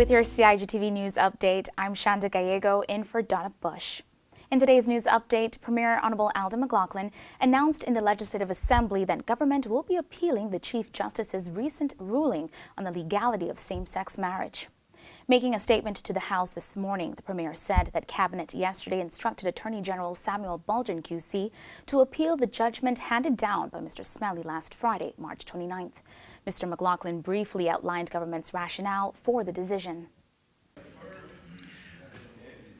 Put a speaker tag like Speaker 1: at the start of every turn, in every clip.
Speaker 1: With your CIGTV News Update, I'm Shanda Gallego in for Donna Bush. In today's news update, Premier Honorable Alden McLaughlin announced in the Legislative Assembly that government will be appealing the Chief Justice's recent ruling on the legality of same-sex marriage. Making a statement to the House this morning, the Premier said that Cabinet yesterday instructed Attorney General Samuel Bulgen QC to appeal the judgment handed down by Mr. Smelly last Friday, March 29th. Mr. McLaughlin briefly outlined government's rationale for the decision.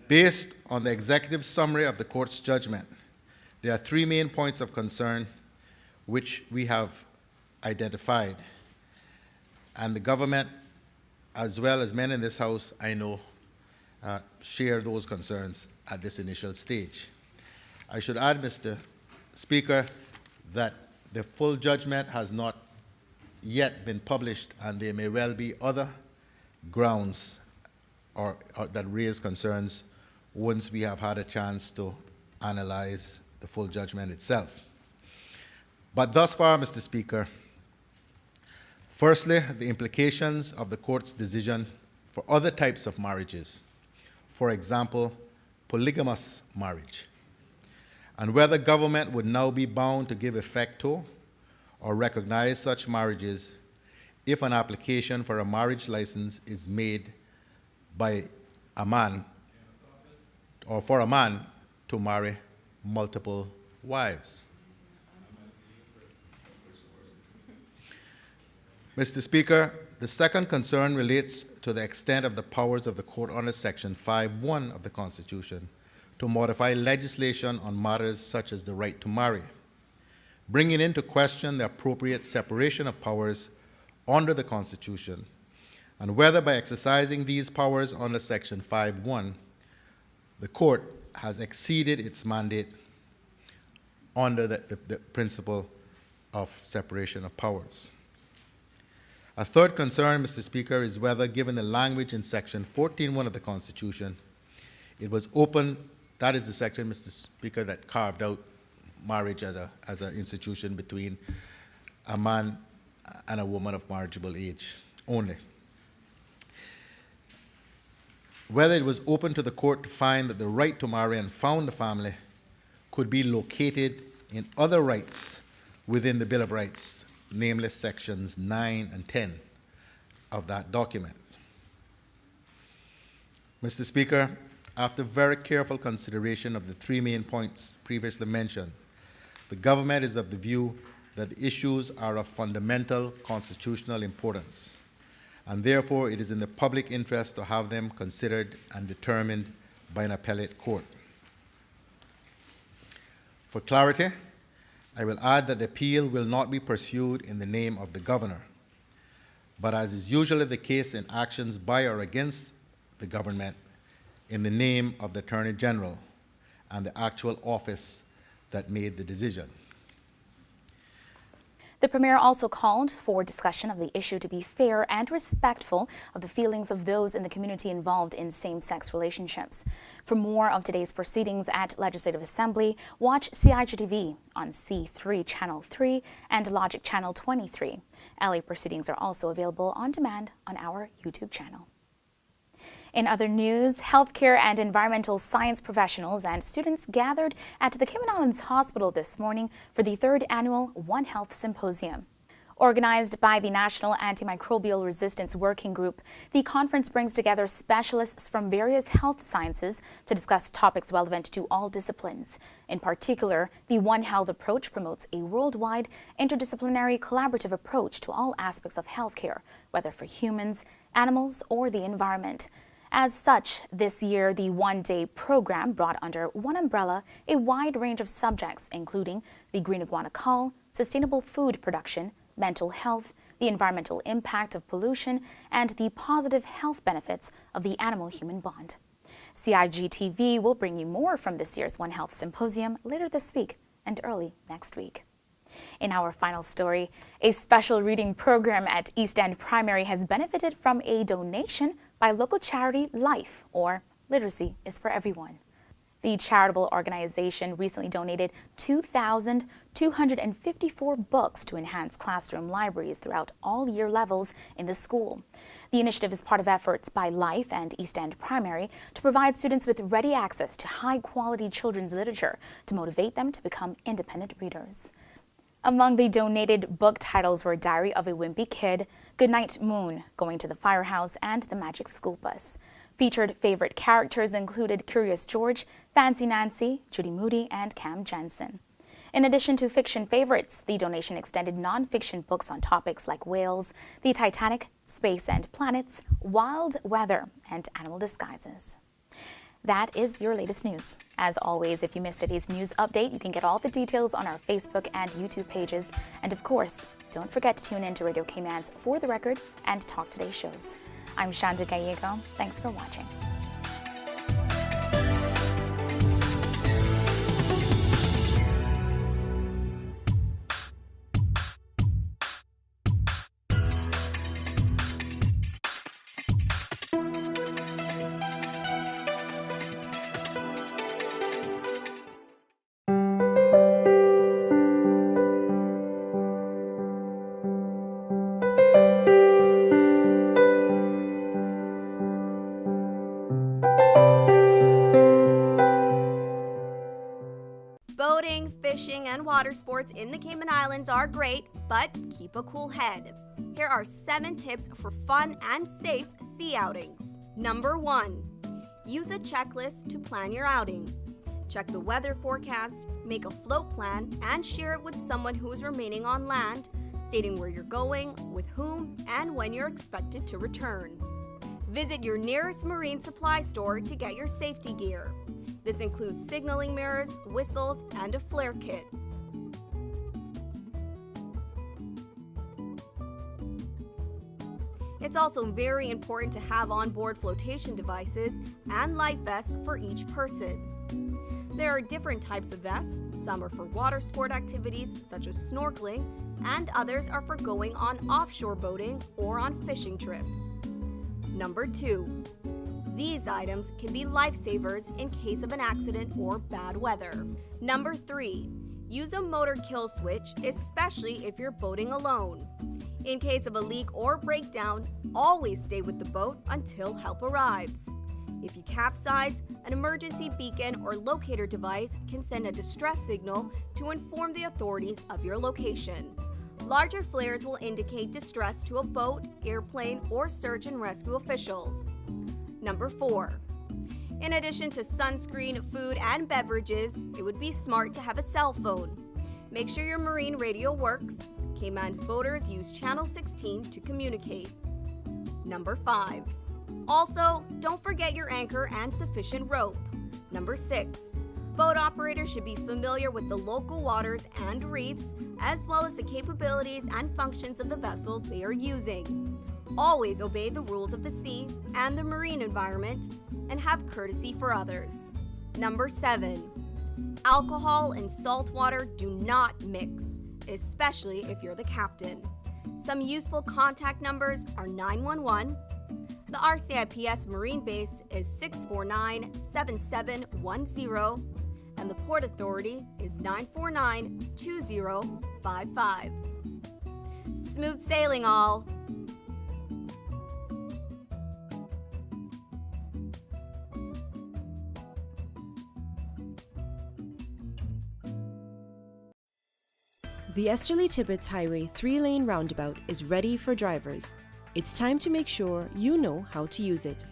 Speaker 2: Based on the executive summary of the court's judgment, there are three main points of concern which we have identified, and the government, as well as men in this House, I know, share those concerns at this initial stage. I should add, Mr. Speaker, that the full judgment has not yet been published, and there may well be other grounds or that raise concerns once we have had a chance to analyze the full judgment itself. But thus far, Mr. Speaker, firstly, the implications of the court's decision for other types of marriages, for example, polygamous marriage, and whether government would now be bound to give effect to or recognize such marriages if an application for a marriage license is made by a man or for a man to marry multiple wives. Mr. Speaker, the second concern relates to the extent of the powers of the court under Section 5(1) of the Constitution to modify legislation on matters such as the right to marry, bringing into question the appropriate separation of powers under the Constitution, and whether by exercising these powers under Section 5(1), the court has exceeded its mandate under the principle of separation of powers. A third concern, Mr. Speaker, is whether, given the language in Section 14(1) of the Constitution, it was open, that is the section, Mr. Speaker, that carved out marriage as an institution between a man and a woman of marriageable age only. Whether it was open to the court to find that the right to marry and found a family could be located in other rights within the Bill of Rights, namely sections 9 and 10 of that document. Mr. Speaker, after very careful consideration of the three main points previously mentioned, the government is of the view that the issues are of fundamental constitutional importance, and therefore it is in the public interest to have them considered and determined by an appellate court. For clarity, I will add that the appeal will not be pursued in the name of the governor, but as is usually the case in actions by or against the government, in the name of the Attorney General and the actual office that made the decision.
Speaker 1: The Premier also called for discussion of the issue to be fair and respectful of the feelings of those in the community involved in same-sex relationships. For more of today's proceedings at Legislative Assembly, watch CIGTV on C3 Channel 3 and Logic Channel 23. LA proceedings are also available on demand on our YouTube channel. In other news, healthcare and environmental science professionals and students gathered at the Cayman Islands Hospital this morning for the third annual One Health Symposium. Organized by the National Antimicrobial Resistance Working Group, the conference brings together specialists from various health sciences to discuss topics relevant to all disciplines. In particular, the One Health approach promotes a worldwide, interdisciplinary, collaborative approach to all aspects of healthcare, whether for humans, animals, or the environment. As such, this year, the one-day program brought under one umbrella a wide range of subjects, including the green iguana cull, sustainable food production, mental health, the environmental impact of pollution, and the positive health benefits of the animal-human bond. CIGTV will bring you more from this year's One Health Symposium later this week and early next week. In our final story, a special reading program at East End Primary has benefited from a donation by local charity Life, or Literacy is for Everyone. The charitable organization recently donated 2,254 books to enhance classroom libraries throughout all year levels in the school. The initiative is part of efforts by Life and East End Primary to provide students with ready access to high-quality children's literature to motivate them to become independent readers. Among the donated book titles were Diary of a Wimpy Kid, Goodnight Moon, Going to the Firehouse, and The Magic School Bus. Featured favorite characters included Curious George, Fancy Nancy, Judy Moody, and Cam Jensen. In addition to fiction favorites, the donation extended non-fiction books on topics like whales, the Titanic, space and planets, wild weather, and animal disguises. That is your latest news. As always, if you missed today's news update, you can get all the details on our Facebook and YouTube pages. And of course, don't forget to tune in to Radio Cayman's For the Record and Talk Today shows. I'm Shanda Gallego. Thanks for watching.
Speaker 3: Boating, fishing, and water sports in the Cayman Islands are great, but keep a cool head. Here are 7 tips for fun and safe sea outings. Number 1. Use a checklist to plan your outing. Check the weather forecast, make a float plan, and share it with someone who is remaining on land, stating where you're going, with whom, and when you're expected to return. Visit your nearest marine supply store to get your safety gear. This includes signaling mirrors, whistles, and a flare kit. It's also very important to have onboard flotation devices and life vests for each person. There are different types of vests. Some are for water sport activities such as snorkeling, and others are for going on offshore boating or on fishing trips. Number 2. These items can be lifesavers in case of an accident or bad weather. Number 3. Use a motor kill switch, especially if you're boating alone. In case of a leak or breakdown, always stay with the boat until help arrives. If you capsize, an emergency beacon or locator device can send a distress signal to inform the authorities of your location. Larger flares will indicate distress to a boat, airplane, or search and rescue officials. Number 4. In addition to sunscreen, food, and beverages, it would be smart to have a cell phone. Make sure your marine radio works. Cayman's boaters use Channel 16 to communicate. Number 5. Also, don't forget your anchor and sufficient rope. Number 6. Boat operators should be familiar with the local waters and reefs, as well as the capabilities and functions of the vessels they are using. Always obey the rules of the sea and the marine environment, and have courtesy for others. Number 7. Alcohol and salt water do not mix, especially if you're the captain. Some useful contact numbers are 911. The RCIPS Marine Base is 649-7710, and the Port Authority is 949-2055. Smooth sailing, all!
Speaker 4: The Esterly Tibbetts Highway 3-lane roundabout is ready for drivers. It's time to make sure you know how to use it.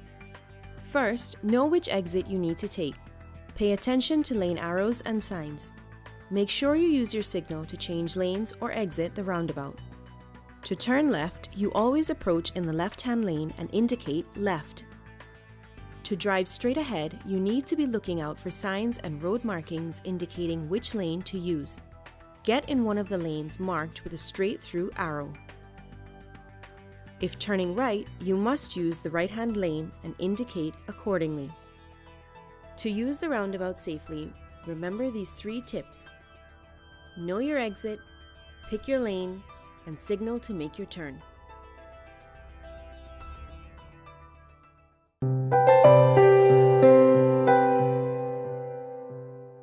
Speaker 4: First, know which exit you need to take. Pay attention to lane arrows and signs. Make sure you use your signal to change lanes or exit the roundabout. To turn left, you always approach in the left-hand lane and indicate left. To drive straight ahead, you need to be looking out for signs and road markings indicating which lane to use. Get in one of the lanes marked with a straight-through arrow. If turning right, you must use the right-hand lane and indicate accordingly. To use the roundabout safely, remember these 3 tips. Know your exit, pick your lane, and signal to make your turn.